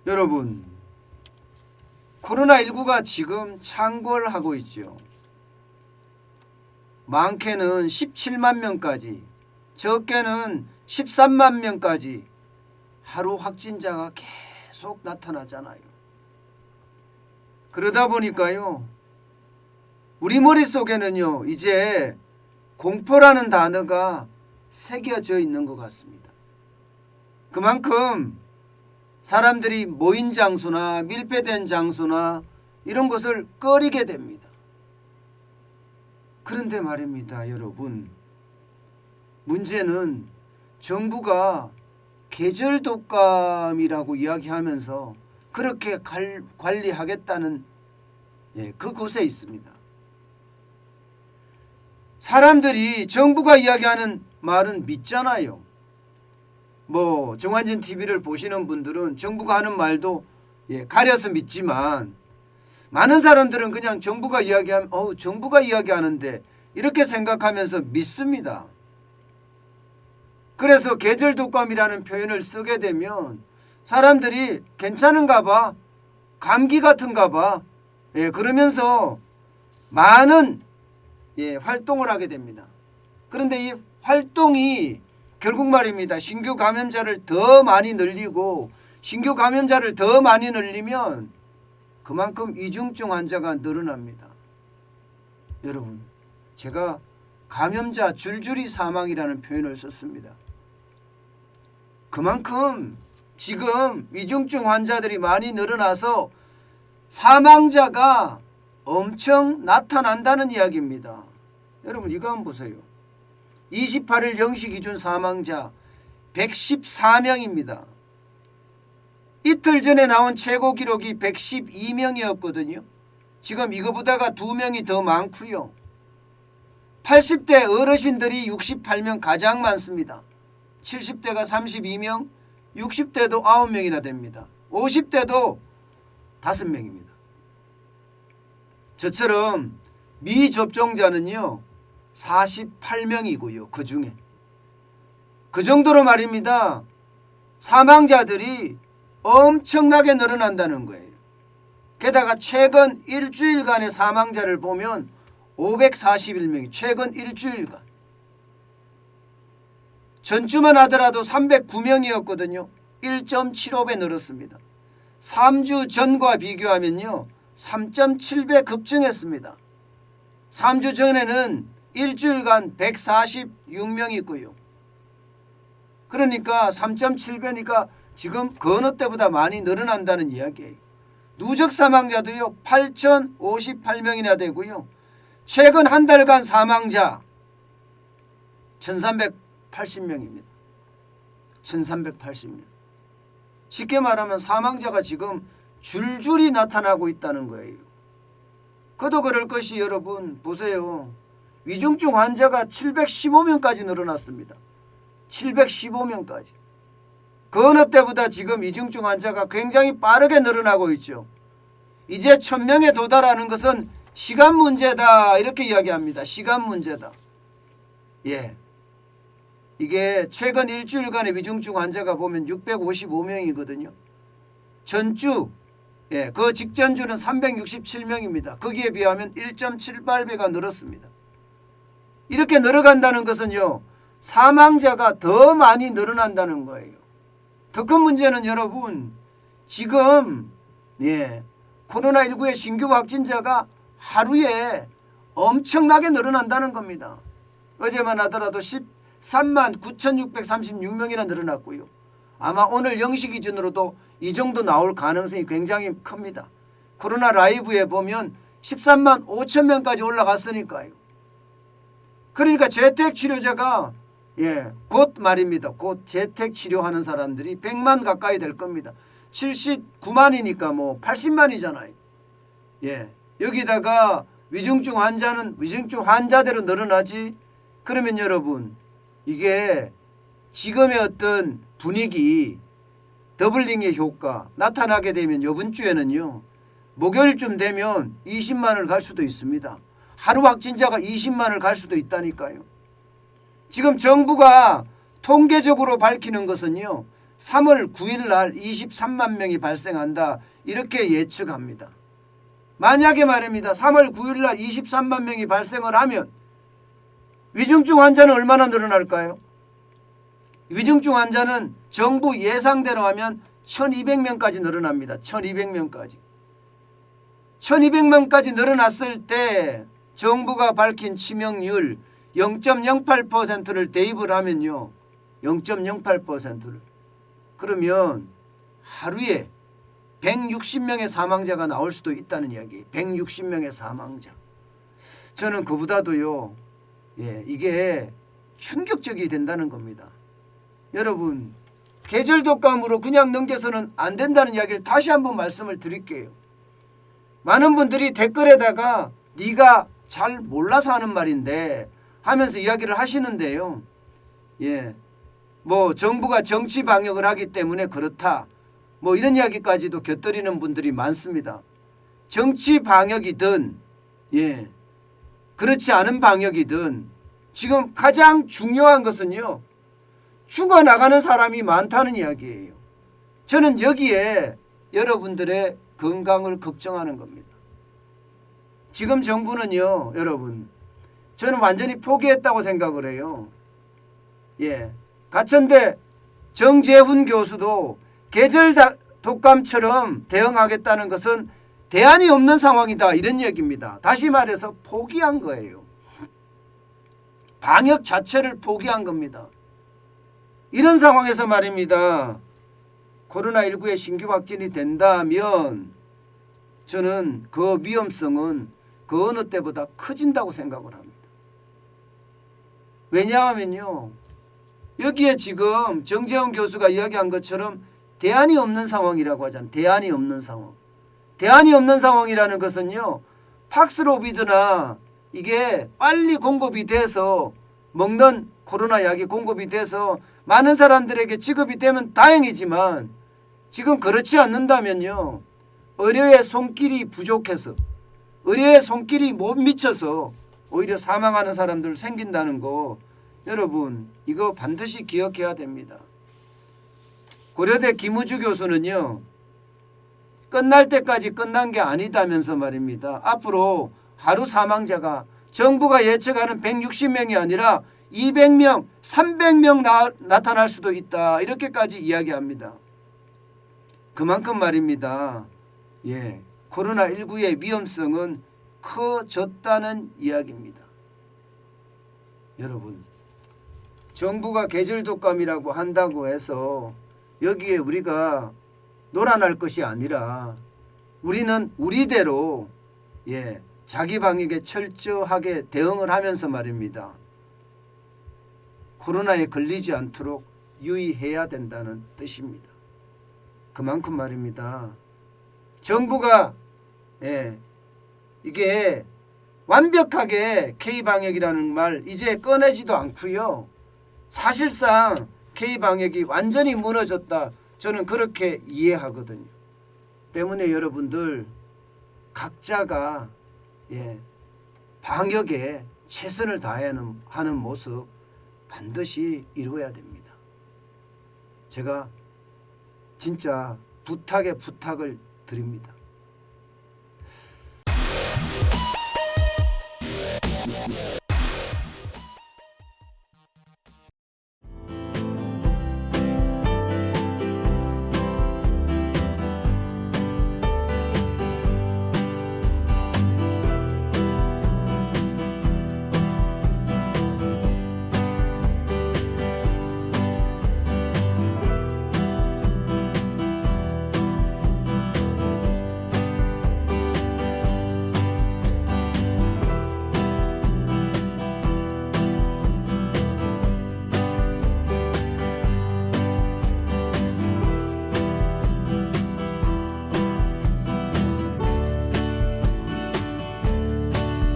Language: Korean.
여러분, 코로나19가 지금 창궐하고 있죠. 많게는 17만 명까지, 적게는 13만 명까지 하루 확진자가 계속 나타나잖아요. 그러다 보니까요, 우리 머릿속에는요, 이제 공포라는 단어가 새겨져 있는 것 같습니다. 그만큼 사람들이 모인 장소나 밀폐된 장소나 이런 것을 꺼리게 됩니다. 그런데 말입니다, 여러분. 문제는 정부가 계절 독감이라고 이야기하면서 그렇게 관리하겠다는 그곳에 있습니다. 사람들이 정부가 이야기하는 말은 믿잖아요. 정환진 TV를 보시는 분들은 정부가 하는 말도 가려서 믿지만, 많은 사람들은 그냥 정부가 이야기하면 정부가 이야기하는데 이렇게 생각하면서 믿습니다. 그래서 계절 독감이라는 표현을 쓰게 되면 사람들이 괜찮은가 봐, 감기 같은가 봐, 그러면서 많은 활동을 하게 됩니다. 그런데 이 활동이 결국 말입니다, 신규 감염자를 더 많이 늘리고, 신규 감염자를 더 많이 늘리면 그만큼 위중증 환자가 늘어납니다. 여러분, 제가 감염자 줄줄이 사망이라는 표현을 썼습니다. 그만큼 지금 위중증 환자들이 많이 늘어나서 사망자가 엄청 나타난다는 이야기입니다. 여러분, 이거 한번 보세요. 28일 0시 기준 사망자 114명입니다. 이틀 전에 나온 최고 기록이 112명이었거든요. 지금 이거보다가 2명이 더 많고요. 80대 어르신들이 68명 가장 많습니다. 70대가 32명, 60대도 9명이나 됩니다. 50대도 5명입니다. 저처럼 미접종자는요 48명이고요. 그중에 그 정도로 말입니다, 사망자들이 엄청나게 늘어난다는 거예요. 게다가 최근 일주일간의 사망자를 보면 541명이 최근 일주일간, 전주만 하더라도 309명이었거든요. 1.75배 늘었습니다. 3주 전과 비교하면요 3.7배 급증했습니다. 3주 전에는 일주일간 146명이 있고요. 그러니까 3.7배니까 지금 그 어느 때보다 많이 늘어난다는 이야기예요. 누적 사망자도요 8,058명이나 되고요. 최근 한 달간 사망자 1,380명입니다. 1,380명. 쉽게 말하면 사망자가 지금 줄줄이 나타나고 있다는 거예요. 그도 그럴 것이, 여러분 보세요. 위중증 환자가 715명까지 늘어났습니다. 715명까지. 그 어느 때보다 지금 위중증 환자가 굉장히 빠르게 늘어나고 있죠. 이제 1,000명에 도달하는 것은 시간 문제다, 이렇게 이야기합니다. 시간 문제다. 이게 최근 일주일간의 위중증 환자가 보면 655명이거든요. 전주, 그 직전주는 367명입니다. 거기에 비하면 1.78배가 늘었습니다. 이렇게 늘어간다는 것은요, 사망자가 더 많이 늘어난다는 거예요. 더 큰 문제는 여러분, 지금 코로나19의 신규 확진자가 하루에 엄청나게 늘어난다는 겁니다. 어제만 하더라도 13만 9,636명이나 늘어났고요. 아마 오늘 0시 기준으로도 이 정도 나올 가능성이 굉장히 큽니다. 코로나 라이브에 보면 13만 5천 명까지 올라갔으니까요. 그러니까 재택치료자가 곧 말입니다. 곧 재택치료하는 사람들이 100만 가까이 될 겁니다. 79만이니까 80만이잖아요. 여기다가 위중증 환자는 위중증 환자대로 늘어나지. 그러면 여러분, 이게 지금의 어떤 분위기, 더블링의 효과 나타나게 되면 이번 주에는요, 목요일쯤 되면 20만을 갈 수도 있습니다. 하루 확진자가 20만을 갈 수도 있다니까요. 지금 정부가 통계적으로 밝히는 것은요, 3월 9일 날 23만 명이 발생한다 이렇게 예측합니다. 만약에 말입니다. 3월 9일 날 23만 명이 발생을 하면 위중증 환자는 얼마나 늘어날까요? 위중증 환자는 정부 예상대로 하면 1200명까지 늘어납니다. 1200명까지. 1200명까지 늘어났을 때 정부가 밝힌 치명률 0.08%를 대입을 하면요. 0.08%를. 그러면 하루에 160명의 사망자가 나올 수도 있다는 이야기예요. 160명의 사망자. 저는 그보다도요. 이게 충격적이 된다는 겁니다. 여러분 계절 독감으로 그냥 넘겨서는 안 된다는 이야기를 다시 한번 말씀을 드릴게요. 많은 분들이 댓글에다가 네가 잘 몰라서 하는 말인데 하면서 이야기를 하시는데요. 뭐 정부가 정치 방역을 하기 때문에 그렇다. 뭐 이런 이야기까지도 곁들이는 분들이 많습니다. 정치 방역이든 그렇지 않은 방역이든 지금 가장 중요한 것은요. 죽어나가는 사람이 많다는 이야기예요. 저는 여기에 여러분들의 건강을 걱정하는 겁니다. 지금 정부는요. 여러분 저는 완전히 포기했다고 생각을 해요. 가천대 정재훈 교수도 계절 독감처럼 대응하겠다는 것은 대안이 없는 상황이다 이런 얘기입니다. 다시 말해서 포기한 거예요. 방역 자체를 포기한 겁니다. 이런 상황에서 말입니다. 코로나19에 신규 확진이 된다면 저는 그 위험성은 그 어느 때보다 커진다고 생각을 합니다. 왜냐하면요. 여기에 지금 정재훈 교수가 이야기한 것처럼 대안이 없는 상황이라고 하잖아요. 대안이 없는 상황. 대안이 없는 상황이라는 것은요. 팍스로비드나 이게 빨리 공급이 돼서 먹는 코로나 약이 공급이 돼서 많은 사람들에게 지급이 되면 다행이지만 지금 그렇지 않는다면요. 의료의 손길이 부족해서 의료의 손길이 못 미쳐서 오히려 사망하는 사람들 생긴다는 거 여러분 이거 반드시 기억해야 됩니다. 고려대 김우주 교수는요. 끝날 때까지 끝난 게 아니다면서 말입니다. 앞으로 하루 사망자가 정부가 예측하는 160명이 아니라 200명, 300명 나타날 수도 있다. 이렇게까지 이야기합니다. 그만큼 말입니다. 코로나19의 위험성은 커졌다는 이야기입니다. 여러분 정부가 계절 독감이라고 한다고 해서 여기에 우리가 놀아날 것이 아니라 우리는 우리대로 자기 방역에 철저하게 대응을 하면서 말입니다. 코로나에 걸리지 않도록 유의해야 된다는 뜻입니다. 그만큼 말입니다. 정부가 이게 완벽하게 K방역이라는 말 이제 꺼내지도 않고요. 사실상 K방역이 완전히 무너졌다. 저는 그렇게 이해하거든요. 때문에 여러분들 각자가 방역에 최선을 다하는 모습 반드시 이루어야 됩니다. 제가 진짜 부탁을 드립니다.